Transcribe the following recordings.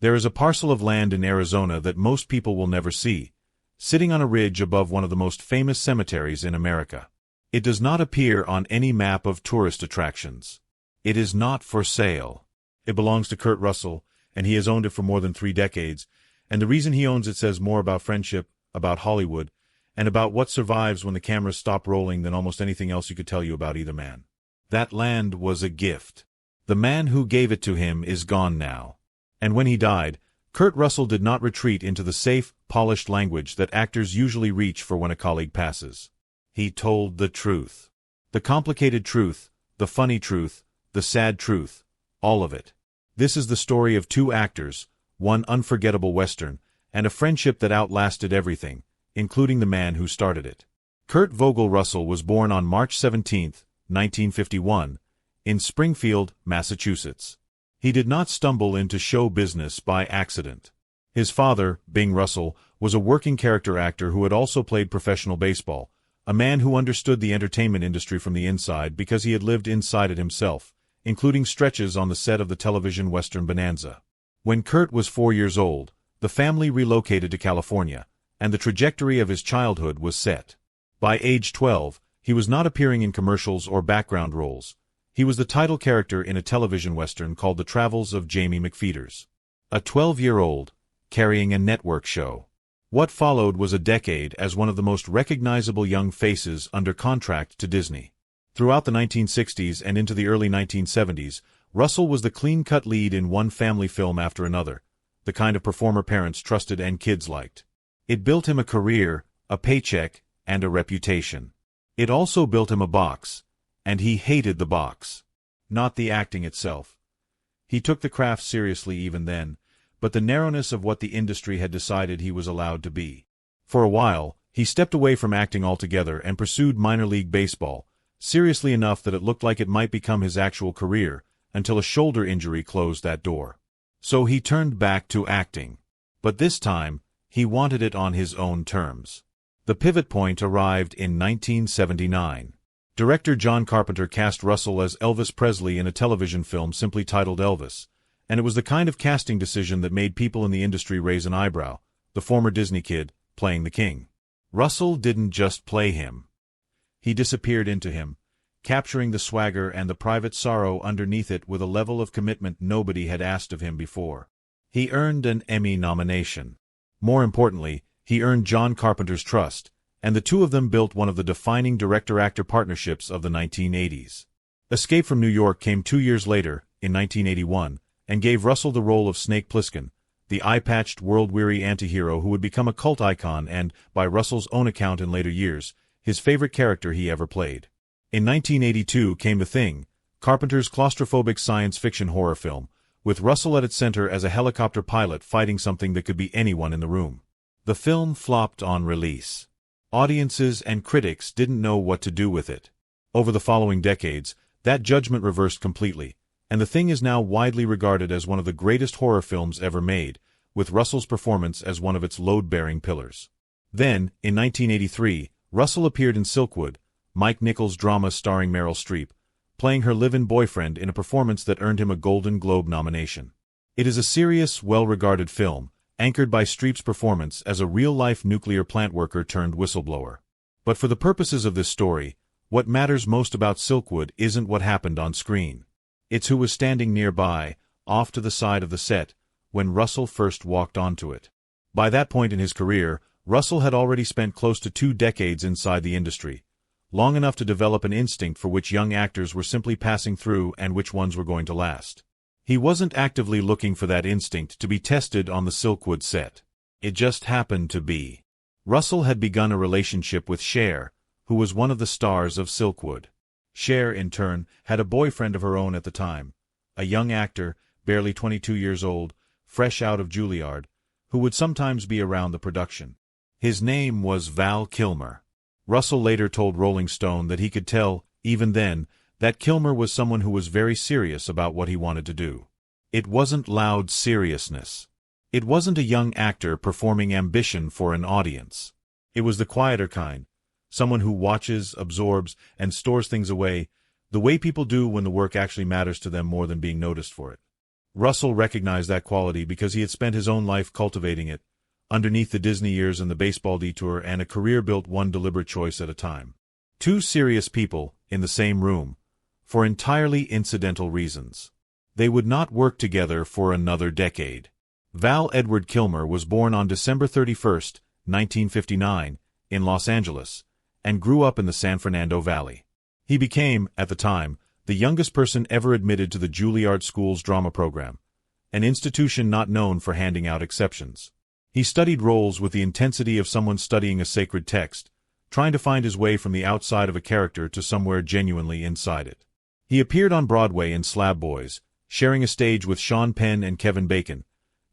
There is a parcel of land in Arizona that most people will never see, sitting on a ridge above one of the most famous cemeteries in America. It does not appear on any map of tourist attractions. It is not for sale. It belongs to Kurt Russell, and he has owned it for more than 3 decades, and the reason he owns it says more about friendship, about Hollywood, and about what survives when the cameras stop rolling than almost anything else you could tell you about either man. That land was a gift. The man who gave it to him is gone now. And when he died, Kurt Russell did not retreat into the safe, polished language that actors usually reach for when a colleague passes. He told the truth. The complicated truth, the funny truth, the sad truth, all of it. This is the story of 2 actors, one unforgettable Western, and a friendship that outlasted everything, including the man who started it. Kurt Vogel Russell was born on March 17, 1951, in Springfield, Massachusetts. He did not stumble into show business by accident. His father, Bing Russell, was a working character actor who had also played professional baseball, a man who understood the entertainment industry from the inside because he had lived inside it himself, including stretches on the set of the television Western Bonanza. When Kurt was 4 years old, the family relocated to California, and the trajectory of his childhood was set. By age 12, he was not appearing in commercials or background roles. He was the title character in a television Western called The Travels of Jamie McFeeters. A 12-year-old, carrying a network show. What followed was a decade as one of the most recognizable young faces under contract to Disney. Throughout the 1960s and into the early 1970s, Russell was the clean-cut lead in one family film after another, the kind of performer parents trusted and kids liked. It built him a career, a paycheck, and a reputation. It also built him a box, and he hated the box. Not the acting itself. He took the craft seriously even then, but the narrowness of what the industry had decided he was allowed to be. For a while, he stepped away from acting altogether and pursued minor league baseball, seriously enough that it looked like it might become his actual career, until a shoulder injury closed that door. So he turned back to acting. But this time, he wanted it on his own terms. The pivot point arrived in 1979. Director John Carpenter cast Russell as Elvis Presley in a television film simply titled Elvis, and it was the kind of casting decision that made people in the industry raise an eyebrow, the former Disney kid, playing the king. Russell didn't just play him. He disappeared into him, capturing the swagger and the private sorrow underneath it with a level of commitment nobody had asked of him before. He earned an Emmy nomination. More importantly, he earned John Carpenter's trust, and the 2 of them built one of the defining director-actor partnerships of the 1980s. Escape from New York came 2 years later, in 1981, and gave Russell the role of Snake Plissken, the eye-patched, world-weary antihero who would become a cult icon and, by Russell's own account in later years, his favorite character he ever played. In 1982 came The Thing, Carpenter's claustrophobic science fiction horror film, with Russell at its center as a helicopter pilot fighting something that could be anyone in the room. The film flopped on release. Audiences and critics didn't know what to do with it. Over the following decades, that judgment reversed completely, and The Thing is now widely regarded as one of the greatest horror films ever made, with Russell's performance as one of its load-bearing pillars. Then, in 1983, Russell appeared in Silkwood, Mike Nichols' drama starring Meryl Streep, playing her live-in boyfriend in a performance that earned him a Golden Globe nomination. It is a serious, well-regarded film, anchored by Streep's performance as a real-life nuclear plant worker turned whistleblower. But for the purposes of this story, what matters most about Silkwood isn't what happened on screen. It's who was standing nearby, off to the side of the set, when Russell first walked onto it. By that point in his career, Russell had already spent close to 2 decades inside the industry, long enough to develop an instinct for which young actors were simply passing through and which ones were going to last. He wasn't actively looking for that instinct to be tested on the Silkwood set. It just happened to be. Russell had begun a relationship with Cher, who was one of the stars of Silkwood. Cher, in turn, had a boyfriend of her own at the time, a young actor, barely 22 years old, fresh out of Juilliard, who would sometimes be around the production. His name was Val Kilmer. Russell later told Rolling Stone that he could tell, even then, that Kilmer was someone who was very serious about what he wanted to do. It wasn't loud seriousness. It wasn't a young actor performing ambition for an audience. It was the quieter kind, someone who watches, absorbs, and stores things away, the way people do when the work actually matters to them more than being noticed for it. Russell recognized that quality because he had spent his own life cultivating it, underneath the Disney years and the baseball detour, and a career built one deliberate choice at a time. Two serious people, in the same room, for entirely incidental reasons. They would not work together for another decade. Val Edward Kilmer was born on December 31, 1959, in Los Angeles, and grew up in the San Fernando Valley. He became, at the time, the youngest person ever admitted to the Juilliard School's drama program, an institution not known for handing out exceptions. He studied roles with the intensity of someone studying a sacred text, trying to find his way from the outside of a character to somewhere genuinely inside it. He appeared on Broadway in Slab Boys, sharing a stage with Sean Penn and Kevin Bacon,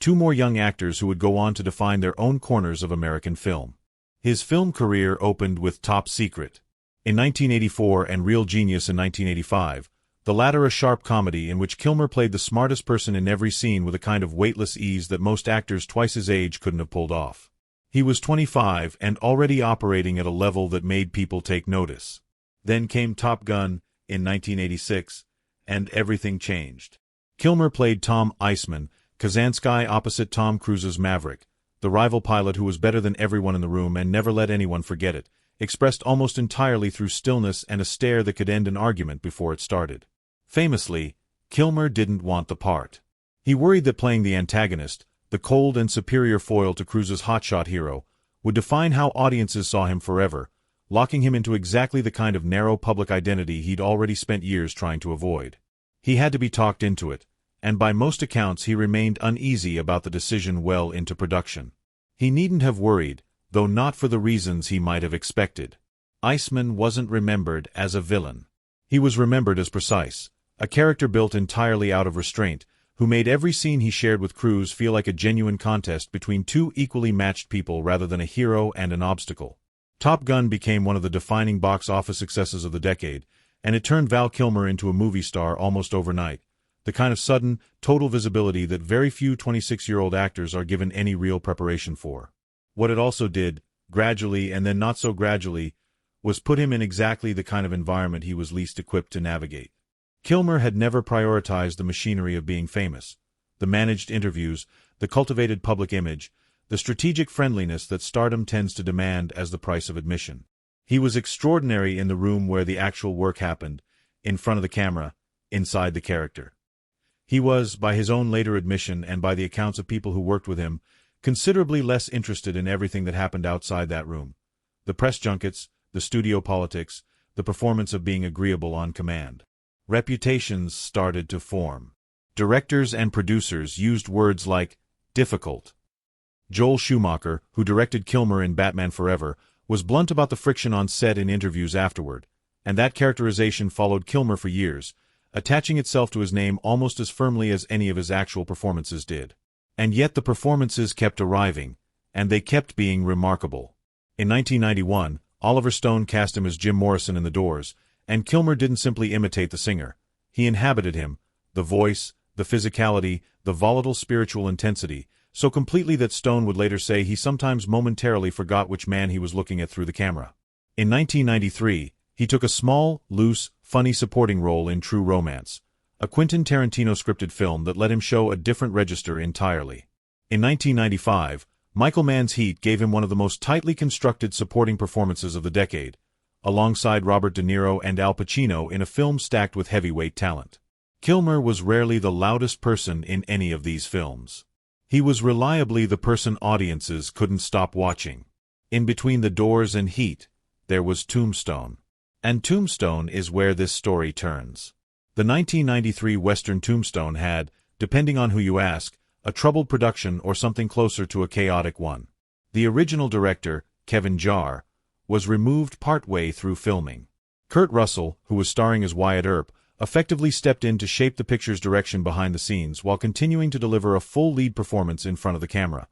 two more young actors who would go on to define their own corners of American film. His film career opened with Top Secret in 1984 and Real Genius in 1985, the latter a sharp comedy in which Kilmer played the smartest person in every scene with a kind of weightless ease that most actors twice his age couldn't have pulled off. He was 25 and already operating at a level that made people take notice. Then came Top Gun in 1986, and everything changed. Kilmer played Tom Iceman, Kazansky opposite Tom Cruise's Maverick, the rival pilot who was better than everyone in the room and never let anyone forget it, expressed almost entirely through stillness and a stare that could end an argument before it started. Famously, Kilmer didn't want the part. He worried that playing the antagonist, the cold and superior foil to Cruise's hotshot hero, would define how audiences saw him forever, locking him into exactly the kind of narrow public identity he'd already spent years trying to avoid. He had to be talked into it, and by most accounts he remained uneasy about the decision well into production. He needn't have worried, though not for the reasons he might have expected. Iceman wasn't remembered as a villain. He was remembered as precise, a character built entirely out of restraint, who made every scene he shared with Cruise feel like a genuine contest between two equally matched people rather than a hero and an obstacle. Top Gun became one of the defining box office successes of the decade, and it turned Val Kilmer into a movie star almost overnight, the kind of sudden, total visibility that very few 26-year-old actors are given any real preparation for. What it also did, gradually and then not so gradually, was put him in exactly the kind of environment he was least equipped to navigate. Kilmer had never prioritized the machinery of being famous, the managed interviews, the cultivated public image, the strategic friendliness that stardom tends to demand as the price of admission. He was extraordinary in the room where the actual work happened, in front of the camera, inside the character. He was, by his own later admission and by the accounts of people who worked with him, considerably less interested in everything that happened outside that room. The press junkets, the studio politics, the performance of being agreeable on command. Reputations started to form. Directors and producers used words like difficult. Joel Schumacher, who directed Kilmer in Batman Forever, was blunt about the friction on set in interviews afterward, and that characterization followed Kilmer for years, attaching itself to his name almost as firmly as any of his actual performances did. And yet the performances kept arriving, and they kept being remarkable. In 1991, Oliver Stone cast him as Jim Morrison in The Doors, and Kilmer didn't simply imitate the singer. He inhabited him, the voice, the physicality, the volatile spiritual intensity, so completely that Stone would later say he sometimes momentarily forgot which man he was looking at through the camera. In 1993, he took a small, loose, funny supporting role in True Romance, a Quentin Tarantino scripted film that let him show a different register entirely. In 1995, Michael Mann's Heat gave him one of the most tightly constructed supporting performances of the decade, alongside Robert De Niro and Al Pacino in a film stacked with heavyweight talent. Kilmer was rarely the loudest person in any of these films. He was reliably the person audiences couldn't stop watching. In between The Doors and Heat, there was Tombstone. And Tombstone is where this story turns. The 1993 Western Tombstone had, depending on who you ask, a troubled production or something closer to a chaotic one. The original director, Kevin Jarre, was removed partway through filming. Kurt Russell, who was starring as Wyatt Earp, effectively stepped in to shape the picture's direction behind the scenes while continuing to deliver a full lead performance in front of the camera,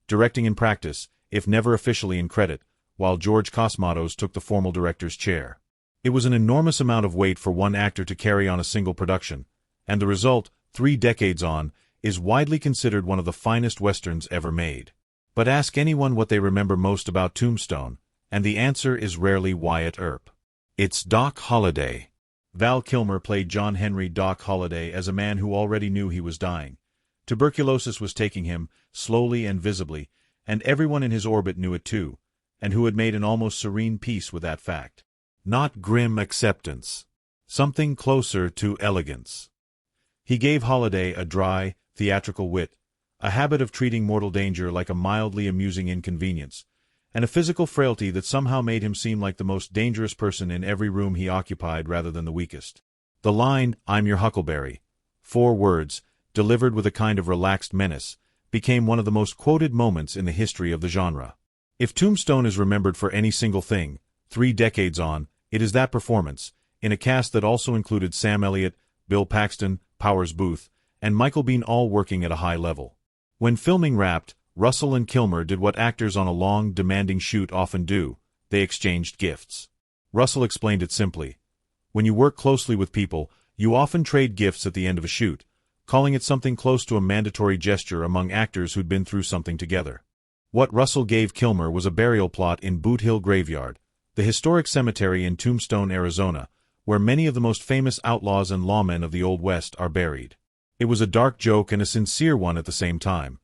directing in practice, if never officially in credit, while George Cosmatos took the formal director's chair. It was an enormous amount of weight for one actor to carry on a single production, and the result, 3 decades on, is widely considered one of the finest westerns ever made. But ask anyone what they remember most about Tombstone, and the answer is rarely Wyatt Earp. It's Doc Holliday. Val Kilmer played John Henry Doc Holliday as a man who already knew he was dying. Tuberculosis was taking him, slowly and visibly, and everyone in his orbit knew it too, and who had made an almost serene peace with that fact. Not grim acceptance. Something closer to elegance. He gave Holliday a dry, theatrical wit, a habit of treating mortal danger like a mildly amusing inconvenience, and a physical frailty that somehow made him seem like the most dangerous person in every room he occupied rather than the weakest. The line, "I'm your Huckleberry," 4 words, delivered with a kind of relaxed menace, became one of the most quoted moments in the history of the genre. If Tombstone is remembered for any single thing, 3 decades on, it is that performance, in a cast that also included Sam Elliott, Bill Paxton, Powers Booth, and Michael Biehn, all working at a high level. When filming wrapped, Russell and Kilmer did what actors on a long, demanding shoot often do: they exchanged gifts. Russell explained it simply. When you work closely with people, you often trade gifts at the end of a shoot, calling it something close to a mandatory gesture among actors who'd been through something together. What Russell gave Kilmer was a burial plot in Boot Hill Graveyard, the historic cemetery in Tombstone, Arizona, where many of the most famous outlaws and lawmen of the Old West are buried. It was a dark joke and a sincere one at the same time.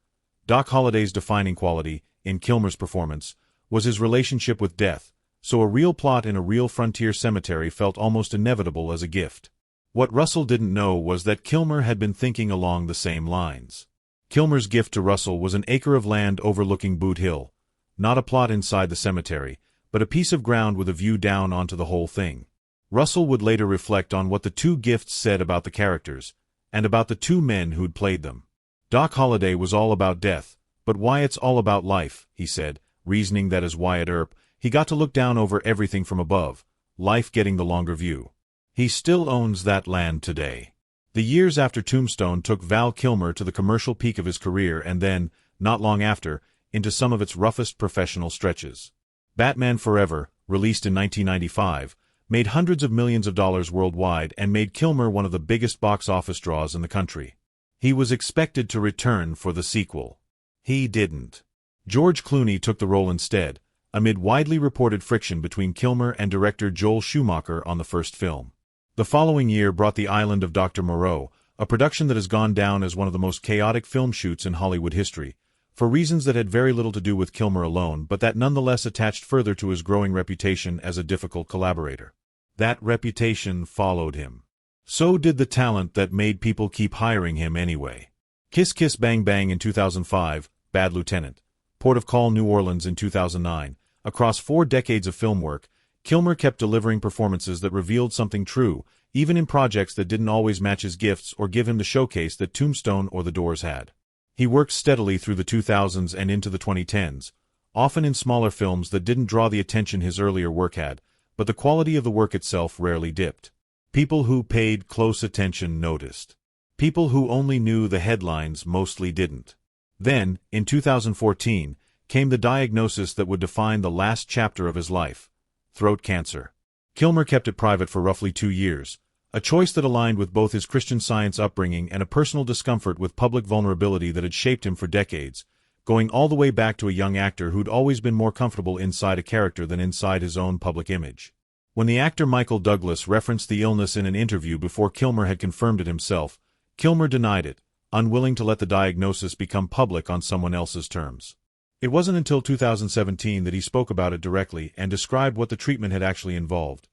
Doc Holliday's defining quality, in Kilmer's performance, was his relationship with death, so a real plot in a real frontier cemetery felt almost inevitable as a gift. What Russell didn't know was that Kilmer had been thinking along the same lines. Kilmer's gift to Russell was an acre of land overlooking Boot Hill, not a plot inside the cemetery, but a piece of ground with a view down onto the whole thing. Russell would later reflect on what the 2 gifts said about the characters, and about the 2 men who'd played them. Doc Holliday was all about death, but Wyatt's all about life, he said, reasoning that as Wyatt Earp, he got to look down over everything from above, life getting the longer view. He still owns that land today. The years after Tombstone took Val Kilmer to the commercial peak of his career and then, not long after, into some of its roughest professional stretches. Batman Forever, released in 1995, made hundreds of millions of dollars worldwide and made Kilmer one of the biggest box office draws in the country. He was expected to return for the sequel. He didn't. George Clooney took the role instead, amid widely reported friction between Kilmer and director Joel Schumacher on the first film. The following year brought The Island of Dr. Moreau, a production that has gone down as one of the most chaotic film shoots in Hollywood history, for reasons that had very little to do with Kilmer alone, but that nonetheless attached further to his growing reputation as a difficult collaborator. That reputation followed him. So did the talent that made people keep hiring him anyway. Kiss Kiss Bang Bang in 2005, Bad Lieutenant, Port of Call New Orleans in 2009. Across 4 decades of film work, Kilmer kept delivering performances that revealed something true, even in projects that didn't always match his gifts or give him the showcase that Tombstone or The Doors had. He worked steadily through the 2000s and into the 2010s, often in smaller films that didn't draw the attention his earlier work had, but the quality of the work itself rarely dipped. People who paid close attention noticed. People who only knew the headlines mostly didn't. Then, in 2014, came the diagnosis that would define the last chapter of his life: throat cancer. Kilmer kept it private for roughly 2 years, a choice that aligned with both his Christian Science upbringing and a personal discomfort with public vulnerability that had shaped him for decades, going all the way back to a young actor who'd always been more comfortable inside a character than inside his own public image. When the actor Michael Douglas referenced the illness in an interview before Kilmer had confirmed it himself, Kilmer denied it, unwilling to let the diagnosis become public on someone else's terms. It wasn't until 2017 that he spoke about it directly and described what the treatment had actually involved: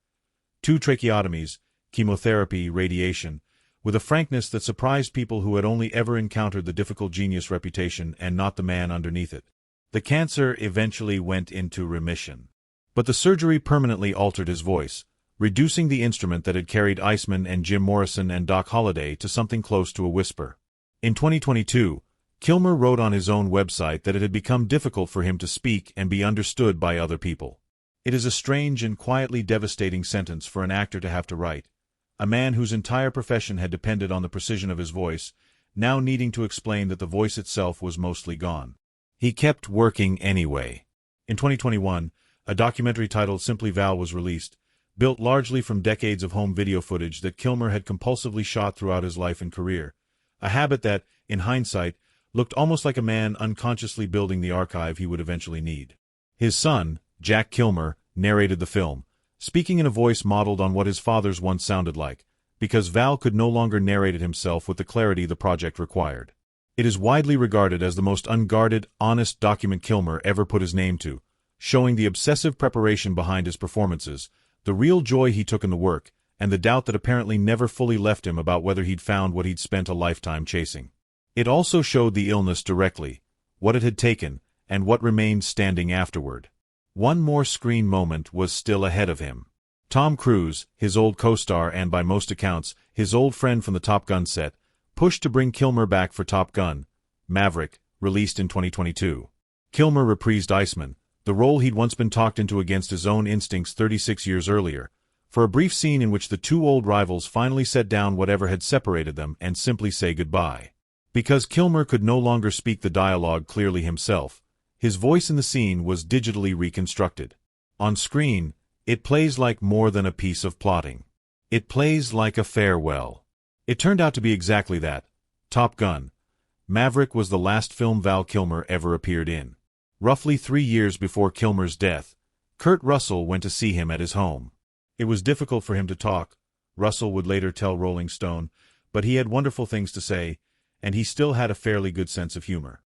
2 tracheotomies, chemotherapy, radiation, with a frankness that surprised people who had only ever encountered the difficult genius reputation and not the man underneath it. The cancer eventually went into remission. But the surgery permanently altered his voice, reducing the instrument that had carried Iceman and Jim Morrison and Doc Holliday to something close to a whisper. In 2022, Kilmer wrote on his own website that it had become difficult for him to speak and be understood by other people. It is a strange and quietly devastating sentence for an actor to have to write. A man whose entire profession had depended on the precision of his voice, now needing to explain that the voice itself was mostly gone. He kept working anyway. In 2021, a documentary titled Simply Val was released, built largely from decades of home video footage that Kilmer had compulsively shot throughout his life and career, a habit that, in hindsight, looked almost like a man unconsciously building the archive he would eventually need. His son, Jack Kilmer, narrated the film, speaking in a voice modeled on what his father's once sounded like, because Val could no longer narrate it himself with the clarity the project required. It is widely regarded as the most unguarded, honest document Kilmer ever put his name to, showing the obsessive preparation behind his performances, the real joy he took in the work, and the doubt that apparently never fully left him about whether he'd found what he'd spent a lifetime chasing. It also showed the illness directly, what it had taken, and what remained standing afterward. One more screen moment was still ahead of him. Tom Cruise, his old co-star and by most accounts, his old friend from the Top Gun set, pushed to bring Kilmer back for Top Gun, Maverick, released in 2022. Kilmer reprised Iceman, the role he'd once been talked into against his own instincts 36 years earlier, for a brief scene in which the two old rivals finally set down whatever had separated them and simply say goodbye. Because Kilmer could no longer speak the dialogue clearly himself, his voice in the scene was digitally reconstructed. On screen, it plays like more than a piece of plotting. It plays like a farewell. It turned out to be exactly that. Top Gun, Maverick was the last film Val Kilmer ever appeared in. Roughly 3 years before Kilmer's death, Kurt Russell went to see him at his home. It was difficult for him to talk, Russell would later tell Rolling Stone, but he had wonderful things to say, and he still had a fairly good sense of humor.